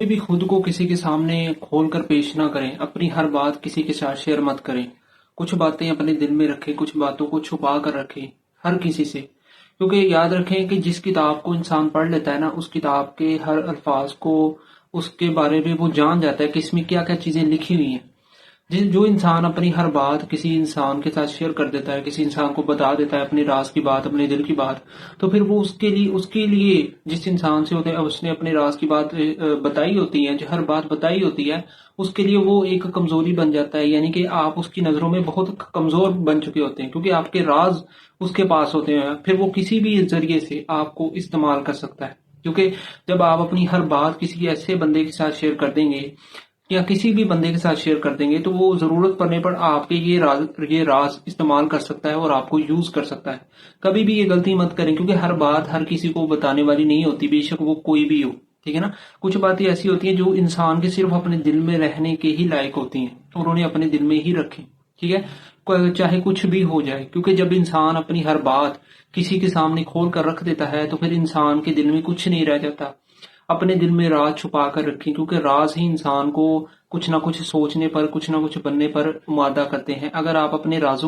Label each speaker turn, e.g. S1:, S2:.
S1: कभी भी खुद को किसी के सामने खोल कर पेश ना करें। अपनी हर बात किसी के साथ शेयर मत करें। कुछ बातें अपने दिल में रखें, कुछ बातों को छुपा कर रखें हर किसी से। क्योंकि याद रखें कि जिस किताब को इंसान पढ़ लेता है ना, उस किताब के हर अल्फाज को, उसके बारे में वो जान जाता है कि इसमें क्या क्या चीजें लिखी हुई हैं। जो इंसान अपनी हर बात किसी इंसान के साथ शेयर कर देता है, किसी इंसान को बता देता है अपनी राज की बात, अपने दिल की बात, तो फिर वो उसके लिए जिस इंसान से होते हैं, उसने अपनी राज की बात बताई होती है, जो हर बात बताई होती है, उसके लिए वो एक कमजोरी बन जाता है। यानी कि आप उसकी नजरों में बहुत कमजोर बन चुके होते हैं, क्योंकि आपके राज उसके पास होते हैं। फिर वो किसी भी जरिए से आपको इस्तेमाल कर सकता है। क्योंकि जब आप अपनी हर बात किसी ऐसे बंदे के साथ शेयर कर देंगे या किसी भी बंदे के साथ शेयर कर देंगे, तो वो जरूरत पड़ने पर आपके ये राज इस्तेमाल कर सकता है और आपको यूज कर सकता है। कभी भी ये गलती मत करें, क्योंकि हर बात हर किसी को बताने वाली नहीं होती, बेशक वो कोई भी हो। ठीक है ना। कुछ बातें ऐसी होती हैं जो इंसान के सिर्फ अपने दिल में रहने के ही लायक होती हैं, और उन्हें अपने दिल में ही रखें। ठीक है। चाहे कुछ भी हो जाए, क्योंकि जब इंसान अपनी हर बात किसी के सामने खोल कर रख देता है, तो फिर इंसान के दिल में कुछ नहीं रह जाता। अपने दिल में राज छुपा कर रखें, क्योंकि राज ही इंसान को कुछ ना कुछ सोचने पर, कुछ ना कुछ बनने पर मादा करते हैं। अगर आप अपने राजों